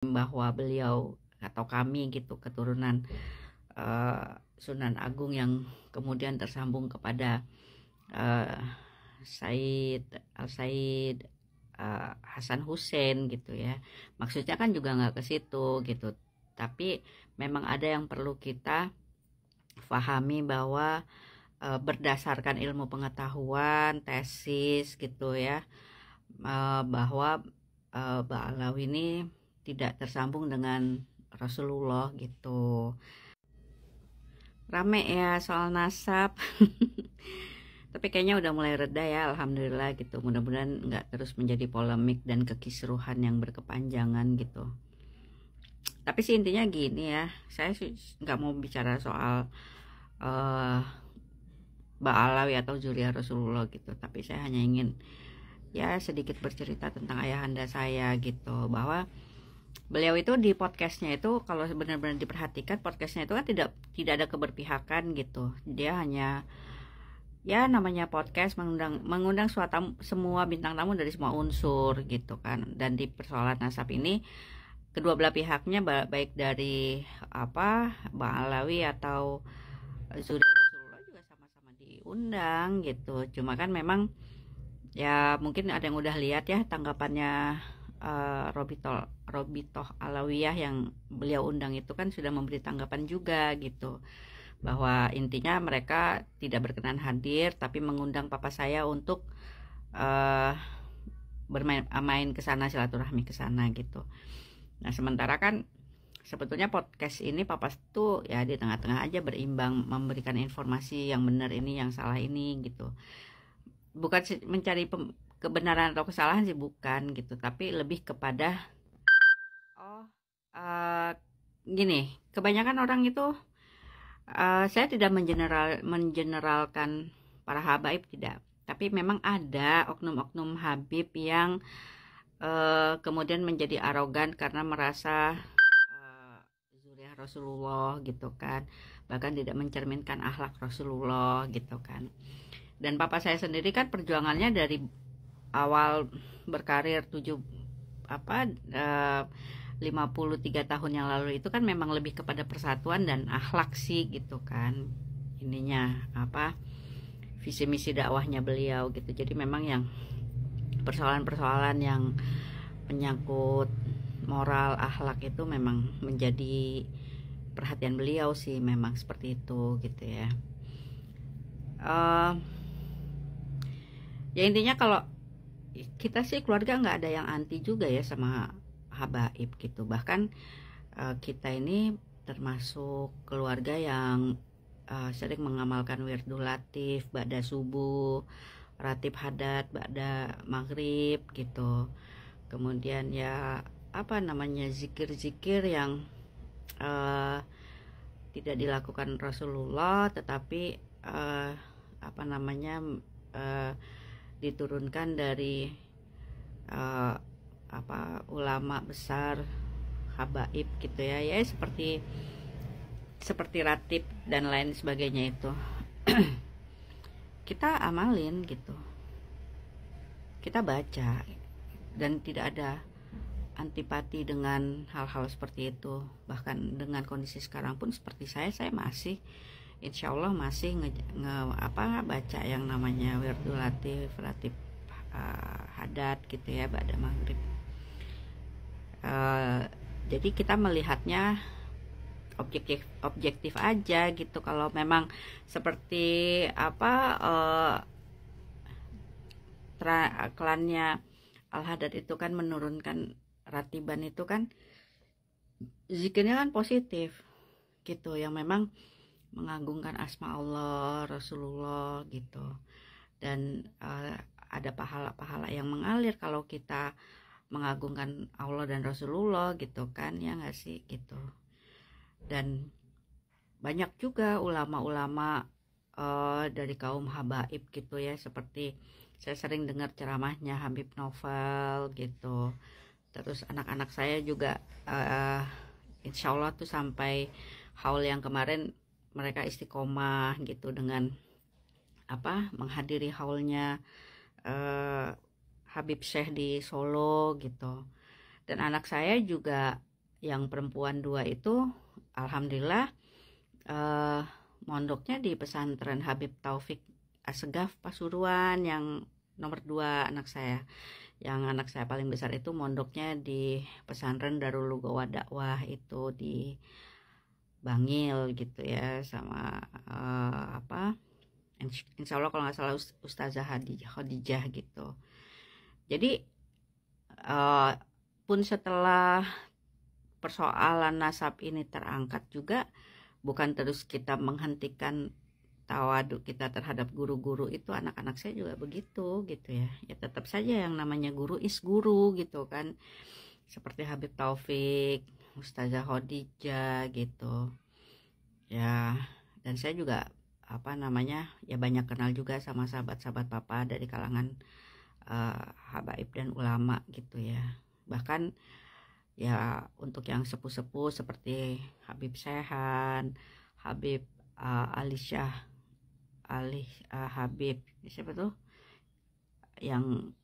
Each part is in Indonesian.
bahwa beliau atau kami gitu keturunan Sunan Agung yang kemudian tersambung kepada Said Al-Said Hasan Hussein gitu ya. Maksudnya kan juga nggak ke situ gitu, tapi memang ada yang perlu kita pahami bahwa berdasarkan ilmu pengetahuan tesis gitu ya, bahwa Ba'alawi ini tidak tersambung dengan Rasulullah gitu. Rame ya soal nasab. Tapi kayaknya udah mulai reda ya, alhamdulillah gitu. Mudah-mudahan nggak terus menjadi polemik dan kekisruhan yang berkepanjangan gitu. Tapi sih intinya gini ya, saya nggak mau bicara soal Ba'alawi atau Zuriat Rasulullah gitu. Tapi saya hanya ingin ya sedikit bercerita tentang ayahanda saya gitu, bahwa beliau itu di podcastnya itu kalau benar-benar diperhatikan podcastnya itu kan tidak ada keberpihakan gitu. Dia hanya ya namanya podcast mengundang semua bintang tamu dari semua unsur gitu kan. Dan di persoalan nasab ini kedua belah pihaknya baik dari Ba'alawi atau Zuriat Rasulullah juga sama-sama diundang gitu. Cuma kan memang ya mungkin ada yang udah lihat ya tanggapannya Robitoh Alawiyah yang beliau undang itu kan sudah memberi tanggapan juga gitu, bahwa intinya mereka tidak berkenan hadir tapi mengundang papa saya untuk bermain ke sana, silaturahmi ke sana gitu. Nah sementara kan sebetulnya podcast ini papa tuh ya di tengah-tengah aja, berimbang, memberikan informasi yang benar ini, yang salah ini gitu. Bukan mencari kebenaran atau kesalahan sih, bukan gitu, tapi lebih kepada gini, kebanyakan orang itu saya tidak mengeneralkan para habaib, tidak, tapi memang ada oknum-oknum habib yang kemudian menjadi arogan karena merasa Zuriat Rasulullah gitu kan, bahkan tidak mencerminkan akhlak Rasulullah gitu kan. Dan papa saya sendiri kan perjuangannya dari awal berkarir 53 tahun yang lalu itu kan memang lebih kepada persatuan dan akhlak sih gitu kan. Ininya visi misi dakwahnya beliau gitu. Jadi memang yang persoalan-persoalan yang menyangkut moral akhlak itu memang menjadi perhatian beliau sih, memang seperti itu gitu ya. Ya intinya kalau kita sih keluarga nggak ada yang anti juga ya sama habaib gitu. Bahkan kita ini termasuk keluarga yang sering mengamalkan wirdul latif ba'da subuh, ratib hadat ba'da maghrib gitu. Kemudian ya zikir-zikir yang tidak dilakukan Rasulullah tetapi diturunkan dari ulama besar habaib gitu ya, seperti ratib dan lain sebagainya itu. Kita amalin gitu, kita baca, dan tidak ada antipati dengan hal-hal seperti itu. Bahkan dengan kondisi sekarang pun seperti saya masih insya Allah masih baca yang namanya wirdul latif, ratib hadat gitu ya ba'da maghrib. Jadi kita melihatnya objektif aja gitu. Kalau memang seperti klannya Al-Haddad itu kan menurunkan ratiban itu kan zikirnya kan positif gitu, yang memang mengagungkan asma Allah, Rasulullah gitu. Dan ada pahala-pahala yang mengalir kalau kita mengagungkan Allah dan Rasulullah gitu kan, ya nggak sih gitu. Dan banyak juga ulama-ulama dari kaum habaib gitu ya, seperti saya sering dengar ceramahnya Habib Novel gitu. Terus anak-anak saya juga insya Allah tuh sampai haul yang kemarin mereka istiqomah gitu dengan menghadiri haulnya Habib Syekh di Solo gitu. Dan anak saya juga yang perempuan 2 itu alhamdulillah mondoknya di pesantren Habib Taufik Assegaf Pasuruan, yang nomor 2 anak saya. Yang anak saya paling besar itu mondoknya di pesantren Darul Lugawa Dakwah itu di Bangil gitu ya, sama insya Allah kalau nggak salah Ustazah Khadijah gitu. Jadi pun setelah persoalan nasab ini terangkat juga, bukan terus kita menghentikan tawaduk kita terhadap guru-guru itu. Anak-anak saya juga begitu gitu ya. Ya tetap saja yang namanya guru is guru gitu kan. Seperti Habib Taufik, Ustazah Khadijah gitu. Ya, dan saya juga ya banyak kenal juga sama sahabat-sahabat papa dari kalangan habaib dan ulama gitu ya. Bahkan ya untuk yang sepuh-sepuh seperti Habib Sehan, Habib Habib siapa tuh yang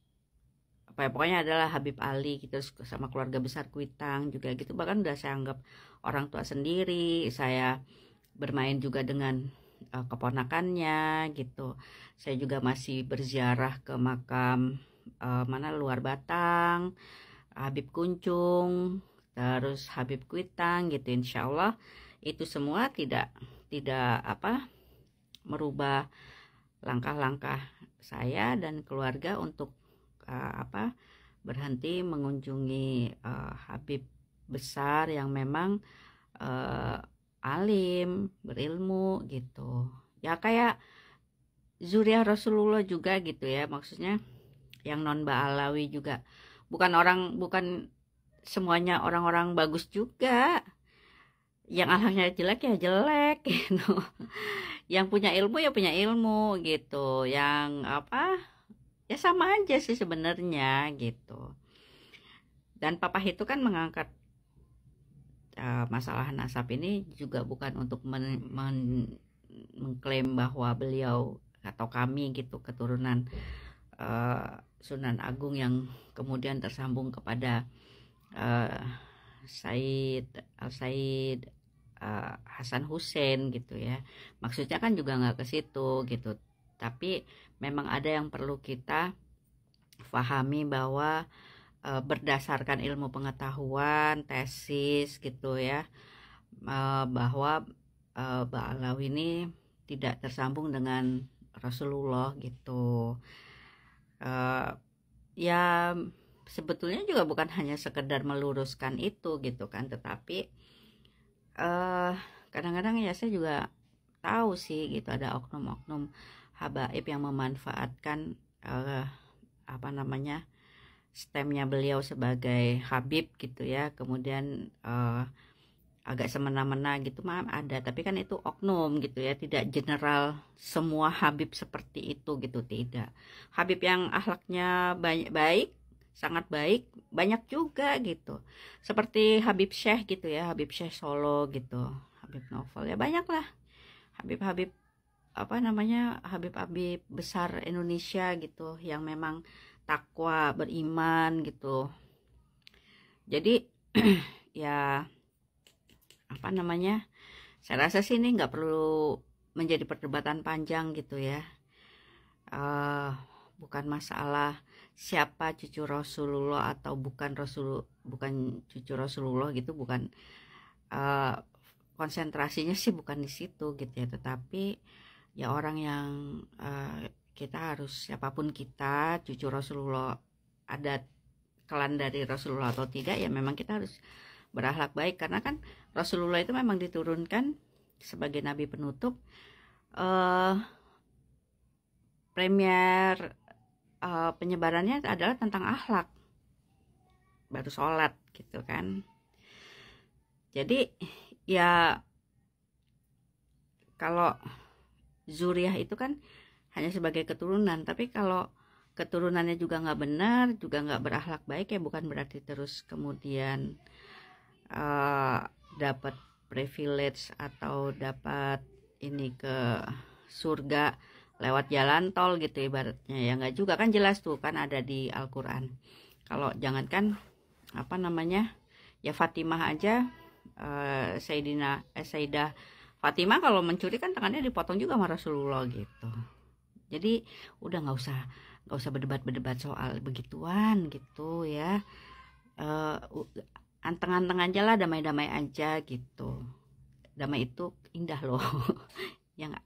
pokoknya adalah Habib Ali gitu, sama keluarga besar Kuitang juga gitu. Bahkan udah saya anggap orang tua sendiri. Saya bermain juga dengan keponakannya gitu. Saya juga masih berziarah ke makam luar Batang, Habib Kuncung, terus Habib Kuitang gitu. Insya Allah itu semua tidak merubah langkah-langkah saya dan keluarga untuk berhenti mengunjungi Habib besar yang memang alim, berilmu gitu. Ya kayak zuriat Rasulullah juga gitu ya, maksudnya yang non Ba'alawi juga. Bukan semuanya orang-orang bagus juga. Yang akhlaknya jelek ya jelek gitu. Yang punya ilmu ya punya ilmu gitu. Yang ya sama aja sih sebenarnya gitu. Dan papa itu kan mengangkat masalah nasab ini juga bukan untuk mengklaim bahwa beliau atau kami gitu keturunan Sunan Agung yang kemudian tersambung kepada Said Al-Said Hasan Hussein gitu ya. Maksudnya kan juga nggak ke situ gitu. Tapi memang ada yang perlu kita pahami bahwa berdasarkan ilmu pengetahuan, tesis gitu ya, bahwa Ba'alawi ini tidak tersambung dengan Rasulullah gitu. Ya sebetulnya juga bukan hanya sekedar meluruskan itu gitu kan, tetapi kadang-kadang ya saya juga tahu sih gitu ada oknum-oknum habaib yang memanfaatkan stemnya beliau sebagai Habib gitu ya, kemudian agak semena-mena gitu ada, tapi kan itu oknum gitu ya, tidak general semua Habib seperti itu gitu, tidak. Habib yang akhlaknya baik, sangat baik, banyak juga gitu, seperti Habib Syekh gitu ya, Habib Syekh Solo gitu, Habib Novel ya, banyak lah Habib-Habib Habib-Habib besar Indonesia gitu yang memang takwa, beriman gitu. Jadi ya saya rasa sih ini nggak perlu menjadi perdebatan panjang gitu ya. Bukan masalah siapa cucu Rasulullah atau bukan cucu Rasulullah gitu, bukan konsentrasinya sih bukan di situ gitu ya, tetapi ya orang yang kita harus, siapapun kita, cucu Rasulullah, ada kelan dari Rasulullah atau tidak, ya memang kita harus berakhlak baik, karena kan Rasulullah itu memang diturunkan sebagai nabi penutup. Premier penyebarannya adalah tentang akhlak, baru sholat gitu kan. Jadi ya kalau zuriah itu kan hanya sebagai keturunan, tapi kalau keturunannya juga nggak benar, juga nggak berakhlak baik, ya bukan berarti terus kemudian dapat privilege atau dapat ini ke surga lewat jalan tol gitu ibaratnya, ya nggak juga kan, jelas tuh kan ada di Al-Quran. Kalau jangankan Ya Fatimah aja, Sayyidah Fatimah kalau mencuri kan tangannya dipotong juga sama Rasulullah gitu. Jadi udah nggak usah berdebat soal begituan gitu ya. Anteng-anteng aja lah, damai-damai aja gitu. Damai itu indah loh. Ya nggak?